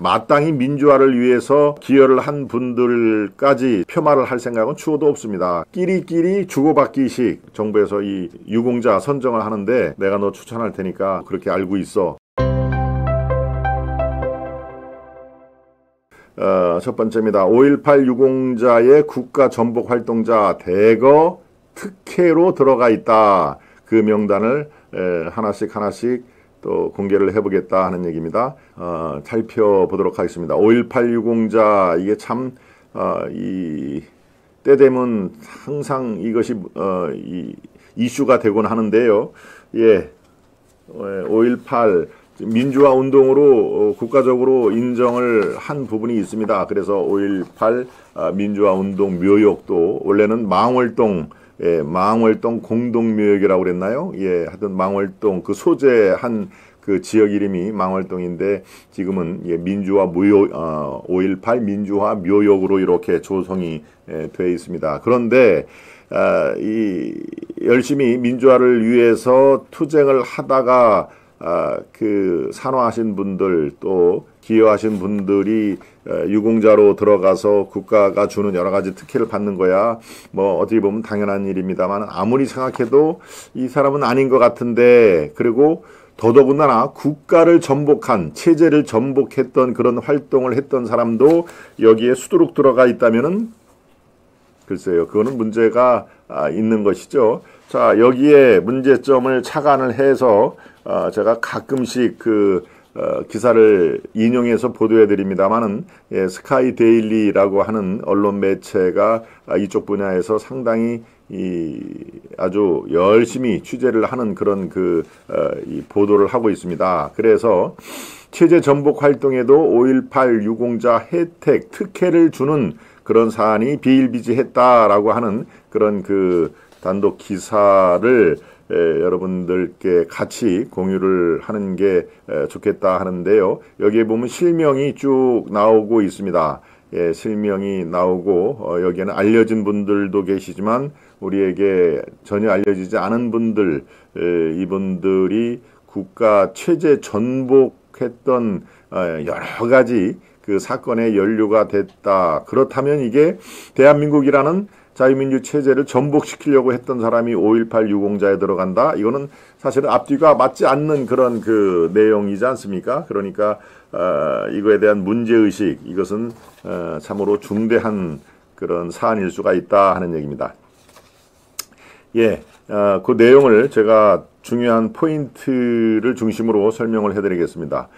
마땅히 민주화를 위해서 기여를 한 분들까지 폄하를 할 생각은 추호도 없습니다. 끼리끼리 주고받기식 정부에서 이 유공자 선정을 하는데 내가 너 추천할 테니까 그렇게 알고 있어. 첫 번째입니다. 5.18 유공자의 국가 전복 활동자 대거 특혜로 들어가 있다. 그 명단을 하나씩 또 공개를 해보겠다 하는 얘기입니다. 살펴보도록 하겠습니다. 5.18 유공자 이게 참 때 되면 항상 이것이 이슈가 되곤 하는데요. 5.18 민주화 운동으로 국가적으로 인정을 한 부분이 있습니다. 그래서 5.18 민주화 운동 묘역도 원래는 망월동 공동묘역이라고 그랬나요? 하여튼 망월동 그 소재한 그 지역 이름이 망월동인데 지금은 민주화 묘역 5.18 민주화 묘역으로 이렇게 조성이 되어 있습니다. 그런데 열심히 민주화를 위해서 투쟁을 하다가 그 산화하신 분들 또 기여하신 분들이 유공자로 들어가서 국가가 주는 여러 가지 특혜를 받는 거야 뭐 어떻게 보면 당연한 일입니다만 아무리 생각해도 이 사람은 아닌 것 같은데 그리고 더더군다나 국가를 전복한 체제를 전복했던 그런 활동을 했던 사람도 여기에 수두룩 들어가 있다면은 글쎄요 그거는 문제가 있는 것이죠. 자 여기에 문제점을 착안을 해서 제가 가끔씩 그 기사를 인용해서 보도해 드립니다만은 스카이 데일리라고 하는 언론 매체가 이쪽 분야에서 상당히 아주 열심히 취재를 하는 그런 이 보도를 하고 있습니다. 그래서 체제 전복 활동에도 5.18 유공자 혜택 특혜를 주는 그런 사안이 비일비재했다라고 하는 그런 그 단독 기사를 여러분들께 같이 공유를 하는 게 좋겠다 하는데요. 여기에 보면 실명이 쭉 나오고 있습니다. 실명이 나오고 여기에는 알려진 분들도 계시지만 우리에게 전혀 알려지지 않은 분들 이분들이 국가 체제 전복했던 여러 가지 그 사건에 연루가 됐다. 그렇다면 이게 대한민국이라는 자유민주 체제를 전복시키려고 했던 사람이 5.18 유공자에 들어간다. 이거는 사실은 앞뒤가 맞지 않는 그런 그 내용이지 않습니까? 그러니까 이거에 대한 문제의식 이것은 참으로 중대한 그런 사안일 수가 있다 하는 얘기입니다. 그 내용을 제가 중요한 포인트를 중심으로 설명을 해드리겠습니다.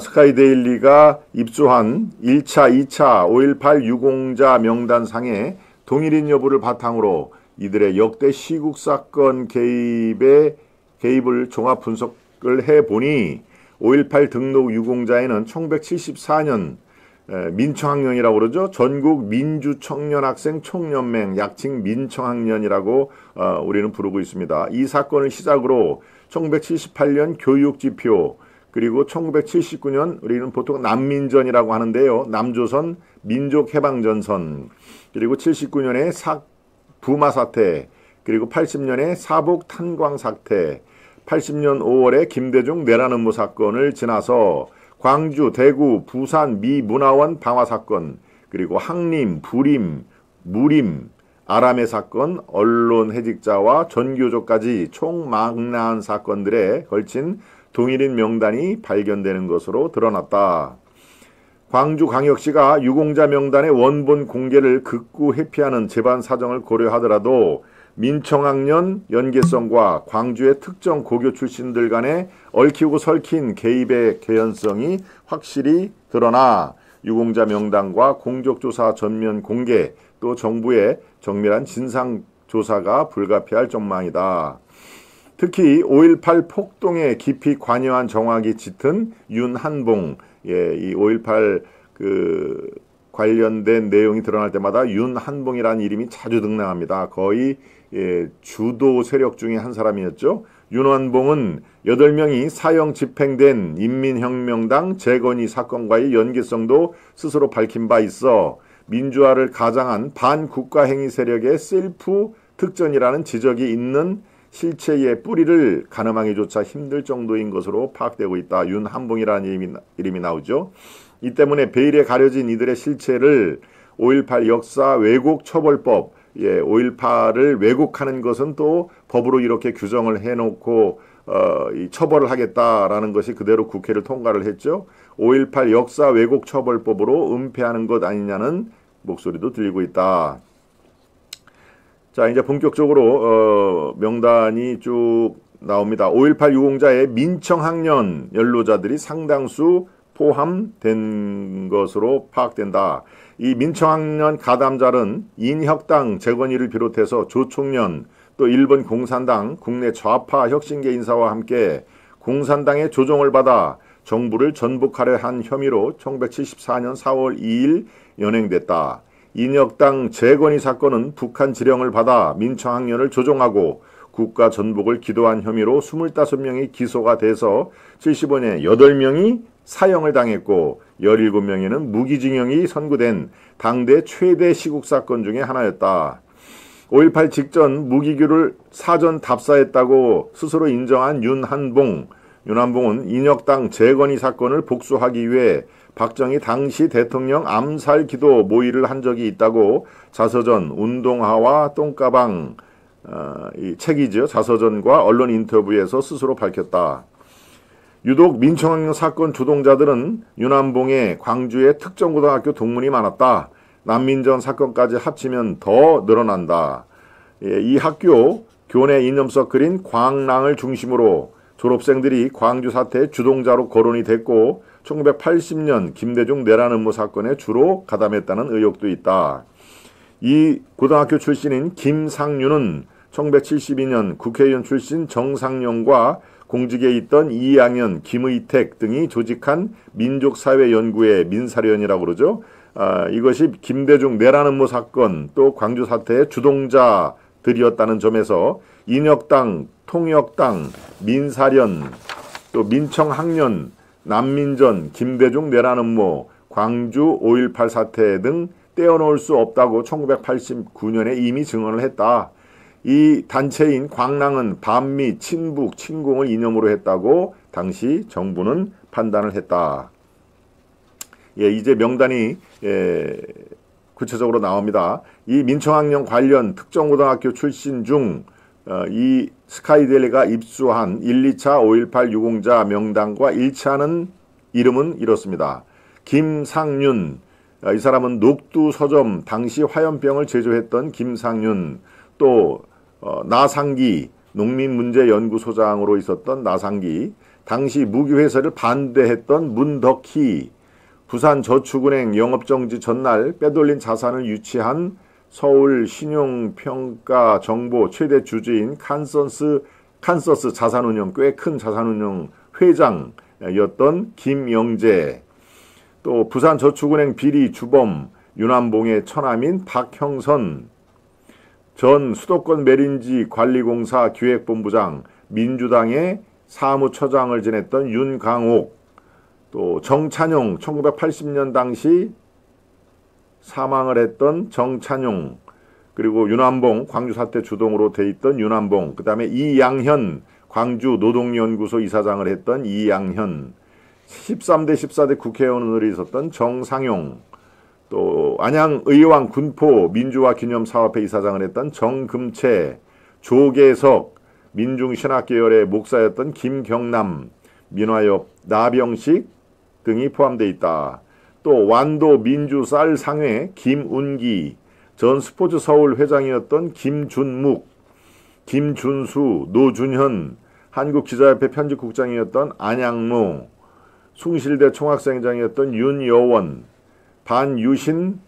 스카이데일리가 입수한 1차, 2차 5.18 유공자 명단상에 동일인 여부를 바탕으로 이들의 역대 시국사건 개입을 종합 분석을 해보니 5.18 등록 유공자에는 1974년 민청학년이라고 그러죠. 전국 민주청년학생 총연맹 약칭 민청학년이라고 우리는 부르고 있습니다. 이 사건을 시작으로 1978년 교육지표 그리고 1979년 우리는 보통 남민전이라고 하는데요. 남조선 민족해방전선 그리고 79년에 부마 사태 그리고 80년에 사복 탄광 사태 80년 5월에 김대중 내란음모 사건을 지나서 광주, 대구, 부산 미문화원 방화 사건 그리고 항림, 부림, 무림, 아람의 사건, 언론 해직자와 전교조까지 총 망라한 사건들에 걸친 동일인 명단이 발견되는 것으로 드러났다. 광주광역시가 유공자 명단의 원본 공개를 극구 회피하는 재반 사정을 고려하더라도 민청학년 연계성과 광주의 특정 고교 출신들 간에 얽히고 설킨 개입의 개연성이 확실히 드러나 유공자 명단과 공적조사 전면 공개 또 정부의 정밀한 진상조사가 불가피할 전망이다. 특히 5.18 폭동에 깊이 관여한 정황이 짙은 윤한봉 이 5.18 관련된 내용이 드러날 때마다 윤한봉이라는 이름이 자주 등장합니다. 거의 주도 세력 중에 한 사람이었죠. 윤한봉은 8명이 사형 집행된 인민혁명당 재건이 사건과의 연계성도 스스로 밝힌 바 있어 민주화를 가장한 반국가행위 세력의 셀프 특전이라는 지적이 있는 실체의 뿌리를 가늠하기조차 힘들 정도인 것으로 파악되고 있다. 윤한봉이라는 이름이 나오죠. 이 때문에 베일에 가려진 이들의 실체를 5.18 역사 왜곡 처벌법, 5.18을 왜곡하는 것은 또 법으로 이렇게 규정을 해놓고 이 처벌을 하겠다라는 것이 그대로 국회를 통과를 했죠. 5.18 역사 왜곡 처벌법으로 은폐하는 것 아니냐는 목소리도 들리고 있다. 자, 이제 본격적으로 명단이 쭉 나옵니다. 5.18 유공자의 민청학년 연로자들이 상당수 포함된 것으로 파악된다. 이 민청학년 가담자는 인혁당 재건이를 비롯해서 조총련, 또 일본 공산당, 국내 좌파 혁신계 인사와 함께 공산당의 조종을 받아 정부를 전복하려 한 혐의로 1974년 4월 2일 연행됐다. 인혁당 재건이 사건은 북한 지령을 받아 민청학년을 조종하고 국가 전복을 기도한 혐의로 25명이 기소가 돼서 75년에 8명이 사형을 당했고 17명에는 무기징역이 선고된 당대 최대 시국사건 중에 하나였다. 5.18 직전 무기규를 사전 답사했다고 스스로 인정한 윤한봉은 인혁당 재건이 사건을 복수하기 위해 박정희 당시 대통령 암살 기도 모의를 한 적이 있다고 자서전 운동화와 똥가방 이 책이죠. 자서전과 언론 인터뷰에서 스스로 밝혔다. 유독 민청학년 사건 주동자들은 윤한봉의 광주의 특정고등학교 동문이 많았다. 난민전 사건까지 합치면 더 늘어난다. 이 학교 교내 이념석 그린 광랑을 중심으로 졸업생들이 광주 사태의 주동자로 거론이 됐고 1980년 김대중 내란 음모 사건에 주로 가담했다는 의혹도 있다. 이 고등학교 출신인 김상윤은 1972년 국회의원 출신 정상용과 공직에 있던 이양현, 김의택 등이 조직한 민족사회연구회 민사련이라고 그러죠. 이것이 김대중 내란 음모 사건 또 광주 사태의 주동자들이었다는 점에서 인혁당, 통역당, 민사련, 또 민청학년, 난민전, 김대중 내란 음모, 광주 5.18 사태 등 떼어놓을 수 없다고 1989년에 이미 증언을 했다. 이 단체인 광랑은 반미, 친북, 친공을 이념으로 했다고 당시 정부는 판단을 했다. 이제 명단이 구체적으로 나옵니다. 이 민청학년 관련 특정고등학교 출신 중 이 스카이델리가 입수한 1, 2차 5.18 유공자 명단과 일치하는 이름은 이렇습니다. 김상윤, 이 사람은 녹두 서점 당시 화염병을 제조했던 김상윤, 또 나상기, 농민문제연구소장으로 있었던 나상기, 당시 무기회사를 반대했던 문덕희, 부산저축은행 영업정지 전날 빼돌린 자산을 유치한 서울신용평가정보 최대 주주인 칸서스 자산운용, 꽤 큰 자산운용 회장이었던 김영재, 또 부산저축은행 비리 주범 윤한봉의 처남인 박형선, 전 수도권 메린지 관리공사 기획본부장 민주당의 사무처장을 지냈던 윤강옥, 또 정찬용 1980년 당시 사망을 했던 정찬용, 그리고 윤한봉 광주 사태 주동으로 돼 있던 윤한봉, 그 다음에 이양현 광주 노동연구소 이사장을 했던 이양현, 13대 14대 국회의원으로 있었던 정상용, 또 안양의왕 군포 민주화 기념사업회 이사장을 했던 정금채, 조계석, 민중신학계열의 목사였던 김경남, 민화엽, 나병식 등이 포함되어 있다. 또 완도 민주쌀상회 김운기, 전 스포츠 서울 회장이었던 김준묵, 김준수, 노준현, 한국기자협회 편집국장이었던 안양노, 숭실대 총학생회장이었던 윤여원, 반유신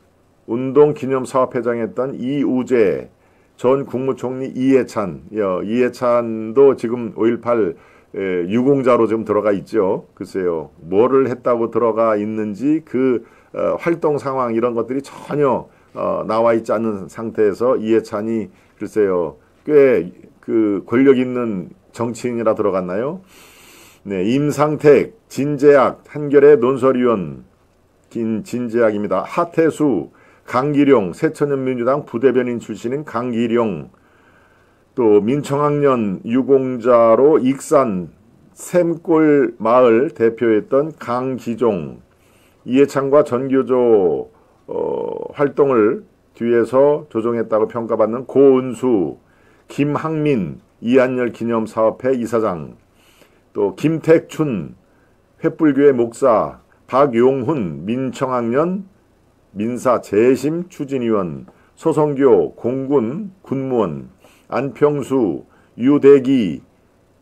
운동기념사업회장이었던 이우재, 전 국무총리 이해찬도 지금 5.18 유공자로 지금 들어가 있죠. 글쎄요, 뭐를 했다고 들어가 있는지 그 활동 상황 이런 것들이 전혀 나와 있지 않는 상태에서 이해찬이 글쎄요, 꽤 그 권력 있는 정치인이라 들어갔나요? 네, 임상택, 진재학, 한결의 논설위원 진재학입니다. 하태수, 강기룡, 새천년민주당 부대변인 출신인 강기룡, 또 민청학년 유공자로 익산 샘골 마을 대표였던 강기종, 이해창과 전교조 활동을 뒤에서 조종했다고 평가받는 고은수, 김학민, 이한열 기념사업회 이사장, 또 김택춘, 횃불교회 목사, 박용훈, 민청학년 민사 재심 추진위원, 소성교 공군 군무원, 안평수, 유대기,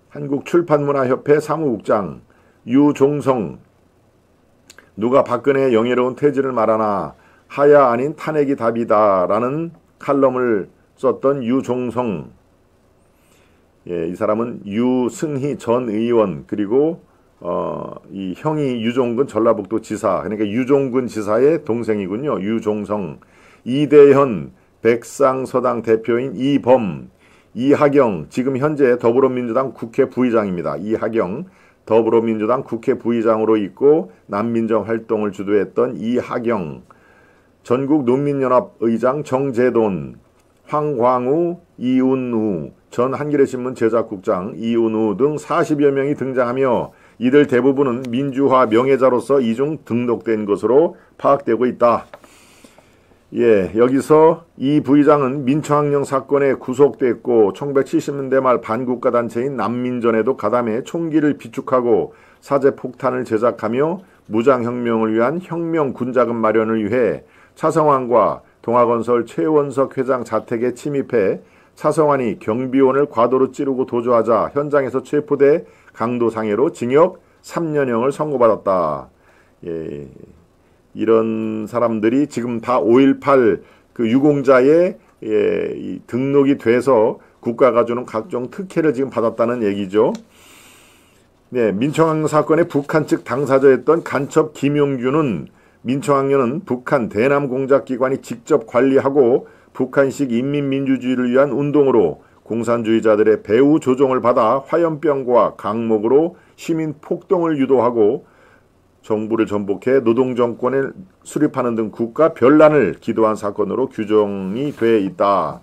한국출판문화협회 사무국장, 유종성, 누가 박근혜의 영예로운 퇴진을 말하나 하야 아닌 탄핵이 답이다 라는 칼럼을 썼던 유종성, 예, 이 사람은 유승희 전 의원, 그리고 이 형이 유종근 전라북도 지사, 그러니까 유종근 지사의 동생이군요. 유종성, 이대현 백상서당 대표인 이범, 이하경, 지금 현재 더불어민주당 국회 부의장입니다. 이하경 더불어민주당 국회 부의장으로 있고 난민정 활동을 주도했던 이하경, 전국농민연합 의장 정재돈, 황광우, 이운우, 전 한겨레신문 제작국장 이운우 등 40여 명이 등장하며 이들 대부분은 민주화 명예자로서 이중 등록된 것으로 파악되고 있다. 예, 여기서 이 부의장은 민청학령 사건에 구속됐고 1970년대 말 반국가 단체인 난민전에도 가담해 총기를 비축하고 사제폭탄을 제작하며 무장혁명을 위한 혁명 군자금 마련을 위해 차성환과 동아건설 최원석 회장 자택에 침입해 차성환이 경비원을 과도로 찌르고 도주하자 현장에서 체포돼 강도상해로 징역 3년형을 선고받았다. 예, 이런 사람들이 지금 다 5.18 그 유공자에 등록이 돼서 국가가 주는 각종 특혜를 지금 받았다는 얘기죠. 네, 민청학령 사건의 북한 측 당사자였던 간첩 김용규는 민청학령은 북한 대남공작기관이 직접 관리하고 북한식 인민민주주의를 위한 운동으로 공산주의자들의 배후 조종을 받아 화염병과 강목으로 시민 폭동을 유도하고 정부를 전복해 노동정권을 수립하는 등 국가 변란을 기도한 사건으로 규정이 돼 있다.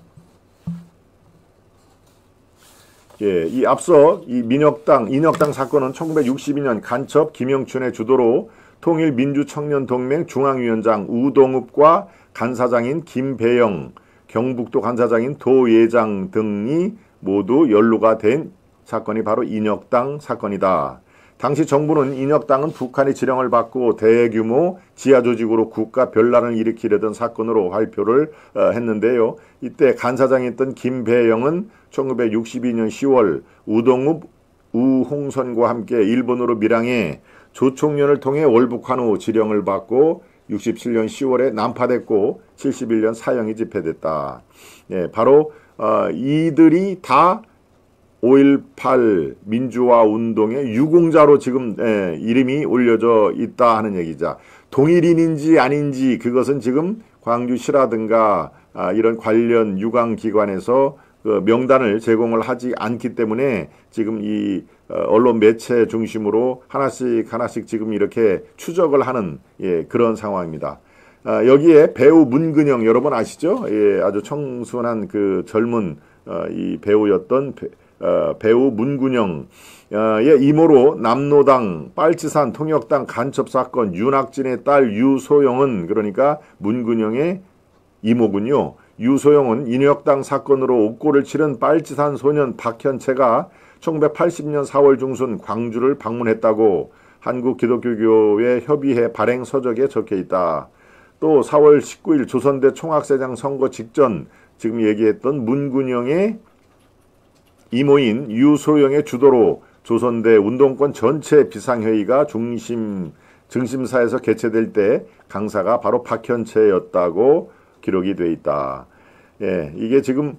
예, 이 앞서 이 인혁당 사건은 1962년 간첩 김영춘의 주도로 통일민주청년동맹 중앙위원장 우동읍과 간사장인 김배영, 경북도 간사장인 도예장 등이 모두 연루가 된 사건이 바로 인혁당 사건이다. 당시 정부는 인혁당은 북한의 지령을 받고 대규모 지하조직으로 국가 변란을 일으키려던 사건으로 발표를 했는데요. 이때 간사장이었던 김배영은 1962년 10월 우동읍 우홍선과 함께 일본으로 밀항해 조총련을 통해 월북한 후 지령을 받고 67년 10월에 난파됐고 71년 사형이 집행됐다. 예, 바로 이들이 다 5.18 민주화 운동의 유공자로 지금 이름이 올려져 있다 하는 얘기죠. 동일인인지 아닌지 그것은 지금 광주시라든가 이런 관련 유관기관에서 그 명단을 제공을 하지 않기 때문에 지금 이 언론 매체 중심으로 하나씩 지금 이렇게 추적을 하는 그런 상황입니다. 여기에 배우 문근영 여러분 아시죠? 예, 아주 청순한 그 젊은 이 배우였던 배우 문근영의 이모로 남로당 빨치산 통역당 간첩 사건 윤학진의 딸 유소영은 그러니까 문근영의 이모군요. 유소영은 인혁당 사건으로 옥고를 치른 빨치산 소년 박현채가 1980년 4월 중순 광주를 방문했다고 한국기독교교회 협의회 발행 서적에 적혀 있다. 또 4월 19일 조선대 총학생장 선거 직전 지금 얘기했던 문근영의 이모인 유소영의 주도로 조선대 운동권 전체 비상회의가 증심사에서 개최될 때 강사가 바로 박현채였다고 기록이 돼 있다. 예, 이게 지금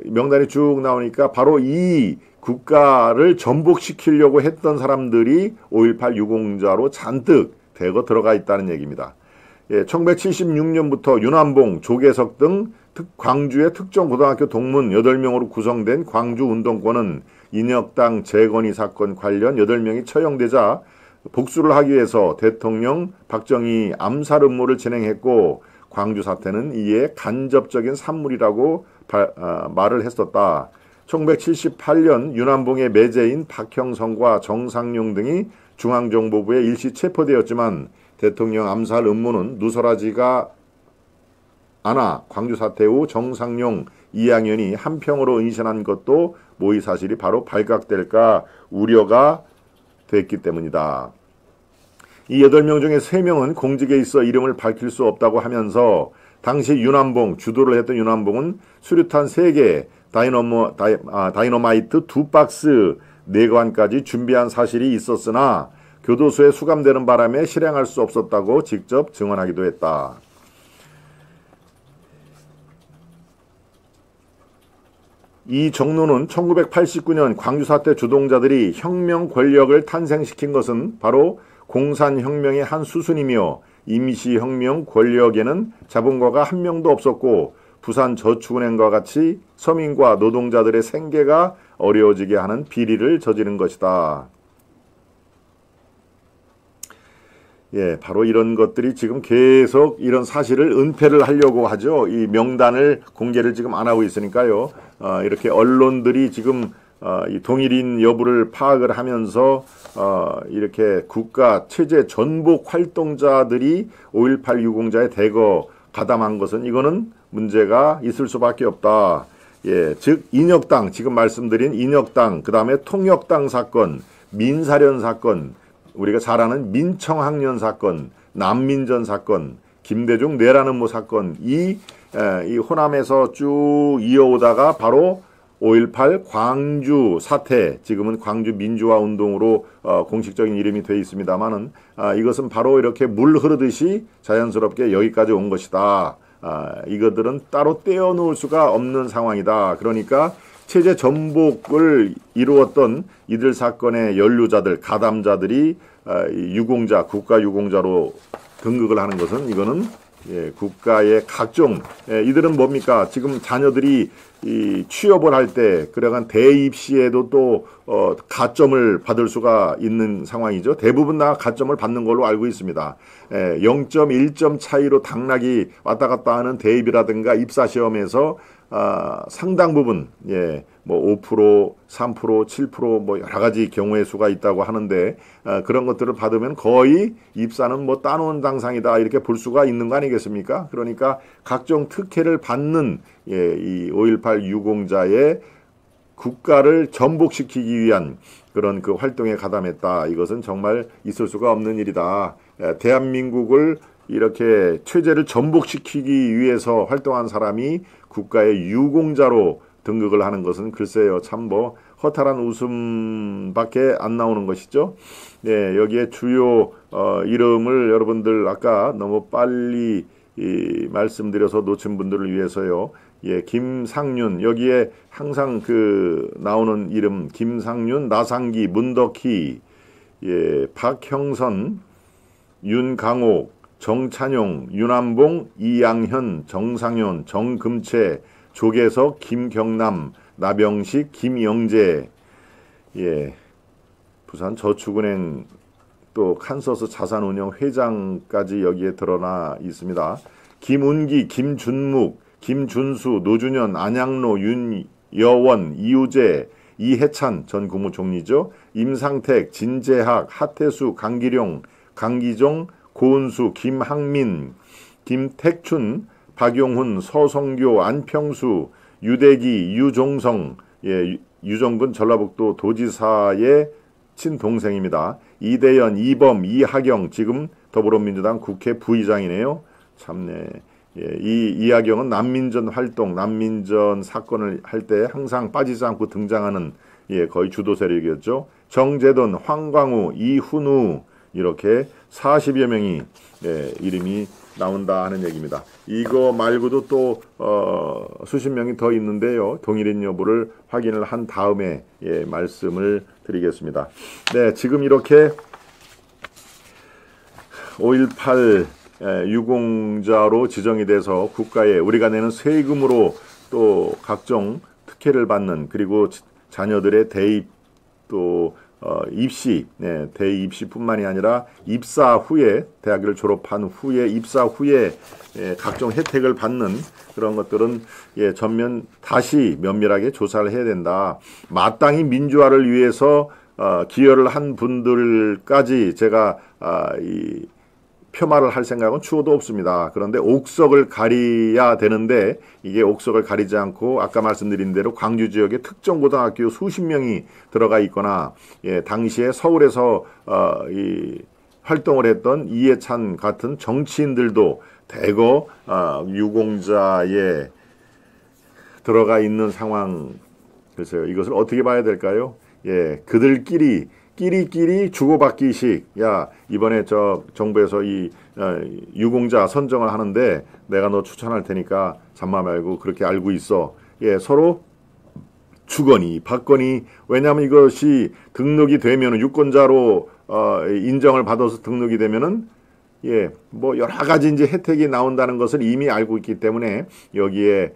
명단이 쭉 나오니까 바로 이 국가를 전복시키려고 했던 사람들이 5.18 유공자로 잔뜩 대거 들어가 있다는 얘기입니다. 예, 1976년부터 윤한봉, 조계석 등 광주의 특정 고등학교 동문 8명으로 구성된 광주 운동권은 인혁당 재건이 사건 관련 8명이 처형되자 복수를 하기 위해서 대통령 박정희 암살 음모를 진행했고 광주 사태는 이에 간접적인 산물이라고 말을 했었다. 1978년 윤한봉의 매제인 박형성과 정상용 등이 중앙정보부에 일시 체포되었지만 대통령 암살 음모는 누설하지가 않아 광주 사태 후 정상용, 이양현이 한평으로 은신한 것도 모의 사실이 바로 발각될까 우려가 됐기 때문이다. 이 8명 중에 3명은 공직에 있어 이름을 밝힐 수 없다고 하면서 당시 윤한봉, 주도를 했던 윤한봉은 수류탄 3개, 다이너마이트 2박스, 4관까지 준비한 사실이 있었으나 교도소에 수감되는 바람에 실행할 수 없었다고 직접 증언하기도 했다. 이 정론은 1989년 광주 사태 주동자들이 혁명 권력을 탄생시킨 것은 바로 공산혁명의 한 수순이며 임시혁명 권력에는 자본가가 한 명도 없었고 부산저축은행과 같이 서민과 노동자들의 생계가 어려워지게 하는 비리를 저지른 것이다. 예, 바로 이런 것들이 지금 계속 이런 사실을 은폐를 하려고 하죠. 이 명단을 공개를 지금 안 하고 있으니까요. 이렇게 언론들이 지금 이 동일인 여부를 파악을 하면서 이렇게 국가 체제 전복 활동자들이 5.18 유공자에 대거 가담한 것은 이거는 문제가 있을 수밖에 없다. 예, 즉 인혁당, 지금 말씀드린 인혁당, 그 다음에 통역당 사건, 민사련 사건, 우리가 잘 아는 민청학년 사건, 난민전 사건, 김대중 뇌라는모 사건, 이 호남에서 쭉 이어오다가 바로 5.18 광주 사태, 지금은 광주 민주화 운동으로 공식적인 이름이 되어 있습니다만은 이것은 바로 이렇게 물 흐르듯이 자연스럽게 여기까지 온 것이다. 이것들은 따로 떼어놓을 수가 없는 상황이다. 그러니까 체제 전복을 이루었던 이들 사건의 연루자들, 가담자들이 유공자, 국가 유공자로 등극을 하는 것은 이거는 국가의 각종 이들은 뭡니까? 지금 자녀들이 취업을 할 때 그래간 대입시에도 또 가점을 받을 수가 있는 상황이죠. 대부분 다 가점을 받는 걸로 알고 있습니다. 0.1점 차이로 당락이 왔다 갔다 하는 대입이라든가 입사시험에서 상당 부분, 뭐 5%, 3%, 7%, 뭐 여러 가지 경우의 수가 있다고 하는데 그런 것들을 받으면 거의 입사는 뭐 따놓은 당상이다 이렇게 볼 수가 있는 거 아니겠습니까? 그러니까 각종 특혜를 받는 이 5.18 유공자의 국가를 전복시키기 위한 그런 그 활동에 가담했다. 이것은 정말 있을 수가 없는 일이다. 대한민국을 이렇게 체제를 전복시키기 위해서 활동한 사람이 국가의 유공자로 등극을 하는 것은 글쎄요, 참 뭐 허탈한 웃음밖에 안 나오는 것이죠. 네, 여기에 주요 이름을 여러분들 아까 너무 빨리 말씀드려서 놓친 분들을 위해서요. 예, 김상윤, 여기에 항상 그 나오는 이름 김상윤, 나상기, 문덕희, 예, 박형선, 윤강옥, 정찬용, 윤한봉, 이양현, 정상현, 정금채, 조계석, 김경남, 나병식, 김영재, 예, 부산저축은행 또 칸서스 자산운용 회장까지 여기에 드러나 있습니다. 김운기, 김준묵, 김준수, 노준현, 안양로, 윤여원, 이우재, 이해찬 전 국무총리죠. 임상택, 진재학, 하태수, 강기룡, 강기종, 고은수, 김학민, 김택춘, 박용훈, 서성교, 안평수, 유대기, 유종성, 예, 유정근 전라북도 도지사의 친동생입니다. 이대연, 이범, 이하경, 지금 더불어민주당 국회 부의장이네요. 참네. 예, 이하경은 난민전 활동, 난민전 사건을 할 때 항상 빠지지 않고 등장하는 거의 주도 세력이었죠. 정재돈, 황광우, 이훈우 이렇게 40여 명이 이름이 나온다 하는 얘기입니다. 이거 말고도 또 수십 명이 더 있는데요. 동일인 여부를 확인을 한 다음에 말씀을 드리겠습니다. 네, 지금 이렇게 5.18 유공자로 지정이 돼서 국가에 우리가 내는 세금으로 또 각종 특혜를 받는, 그리고 자녀들의 대입 또 입시, 대입시뿐만이 아니라 입사 후에, 대학을 졸업한 후에 입사 후에 각종 혜택을 받는 그런 것들은 전면 다시 면밀하게 조사를 해야 된다. 마땅히 민주화를 위해서 기여를 한 분들까지 제가 폄하를 할 생각은 추호도 없습니다. 그런데 옥석을 가려야 되는데 이게 옥석을 가리지 않고 아까 말씀드린 대로 광주 지역에 특정 고등학교 수십 명이 들어가 있거나 당시에 서울에서 활동을 했던 이해찬 같은 정치인들도 대거 유공자에 들어가 있는 상황. 글쎄요, 이것을 어떻게 봐야 될까요? 그들끼리 끼리끼리 주고받기식. 야, 이번에 저 정부에서 이 유공자 선정을 하는데 내가 너 추천할 테니까 잠마 말고 그렇게 알고 있어. 서로 주거니 받거니. 왜냐하면 이것이 등록이 되면 유권자로 인정을 받아서 등록이 되면은 뭐 여러 가지 이제 혜택이 나온다는 것을 이미 알고 있기 때문에 여기에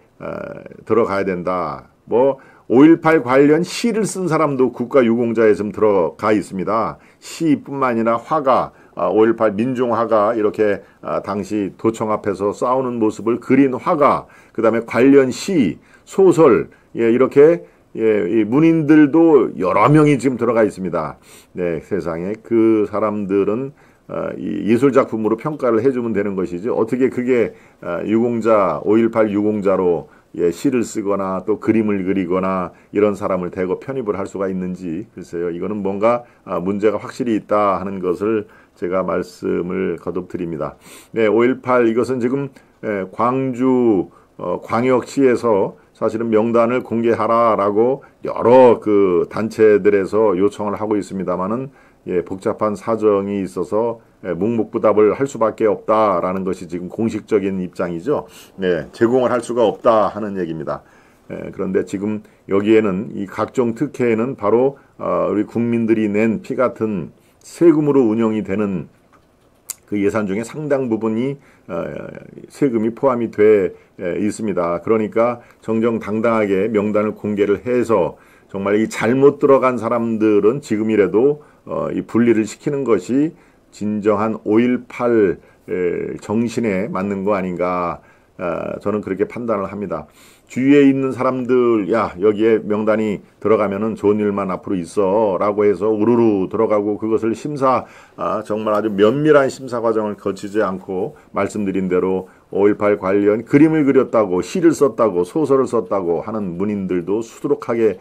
들어가야 된다. 뭐 5.18 관련 시를 쓴 사람도 국가유공자에 좀 들어가 있습니다. 시뿐만 아니라 화가, 5.18 민중화가 이렇게 당시 도청 앞에서 싸우는 모습을 그린 화가, 그 다음에 관련 시, 소설, 이렇게 이 문인들도 여러 명이 지금 들어가 있습니다. 네, 세상에 그 사람들은 이 예술작품으로 평가를 해주면 되는 것이지 어떻게 그게 유공자, 5.18 유공자로 시를 쓰거나 또 그림을 그리거나 이런 사람을 대거 편입을 할 수가 있는지 글쎄요. 이거는 뭔가 문제가 확실히 있다 하는 것을 제가 말씀을 거듭드립니다. 네, 5.18 이것은 지금 광주 광역시에서 사실은 명단을 공개하라라고 여러 그 단체들에서 요청을 하고 있습니다만은 복잡한 사정이 있어서 묵묵부답을 할 수밖에 없다라는 것이 지금 공식적인 입장이죠. 네, 제공을 할 수가 없다 하는 얘기입니다. 그런데 지금 여기에는 이 각종 특혜에는 바로 우리 국민들이 낸 피 같은 세금으로 운영이 되는 그 예산 중에 상당 부분이 세금이 포함이 돼 있습니다. 그러니까 정정당당하게 명단을 공개를 해서 정말 이 잘못 들어간 사람들은 지금이라도 이 분리를 시키는 것이 진정한 5.18 정신에 맞는 거 아닌가, 저는 그렇게 판단을 합니다. 주위에 있는 사람들, 야, 여기에 명단이 들어가면은 좋은 일만 앞으로 있어 라고 해서 우르르 들어가고 그것을 정말 아주 면밀한 심사 과정을 거치지 않고 말씀드린 대로 5.18 관련 그림을 그렸다고, 시를 썼다고, 소설을 썼다고 하는 문인들도 수두룩하게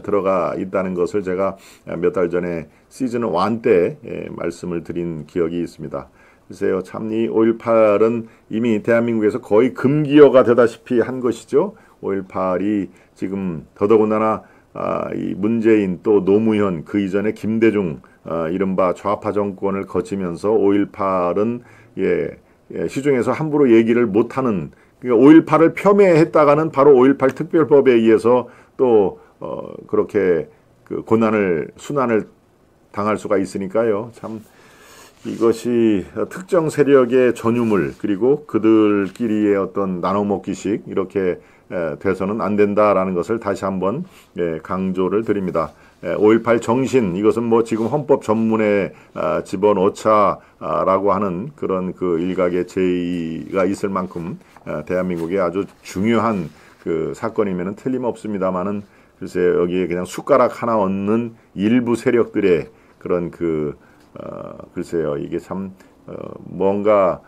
들어가 있다는 것을 제가 몇 달 전에 시즌 1 때 말씀을 드린 기억이 있습니다. 글쎄요, 참 이 5.18은 이미 대한민국에서 거의 금기어가 되다시피 한 것이죠. 5.18이 지금 더더군다나 이 문재인 또 노무현 그 이전에 김대중 이른바 좌파 정권을 거치면서 5.18은 시중에서 함부로 얘기를 못하는, 그러니까 5.18을 폄훼했다가는 바로 5.18 특별법에 의해서 또 그렇게 그 순환을 당할 수가 있으니까요. 참 이것이 특정 세력의 전유물 그리고 그들끼리의 어떤 나눠먹기식 이렇게 돼서는 안 된다라는 것을 다시 한번 강조를 드립니다. 5.18 정신, 이것은 뭐 지금 헌법 전문에 집어넣자라고 하는 그런 그 일각의 제의가 있을 만큼 대한민국의 아주 중요한 그 사건이면은 틀림없습니다만은 글쎄 여기에 그냥 숟가락 하나 얹는 일부 세력들의 그런 글쎄요, 이게 참 뭔가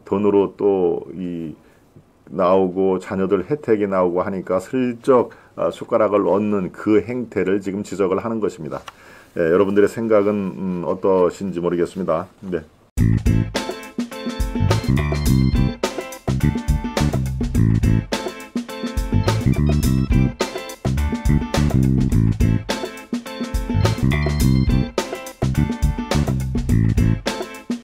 돈으로 또 나오고 자녀들 혜택이 나오고 하니까 슬쩍 숟가락을 얹는 그 행태를 지금 지적을 하는 것입니다. 여러분들의 생각은 어떠신지 모르겠습니다. 네.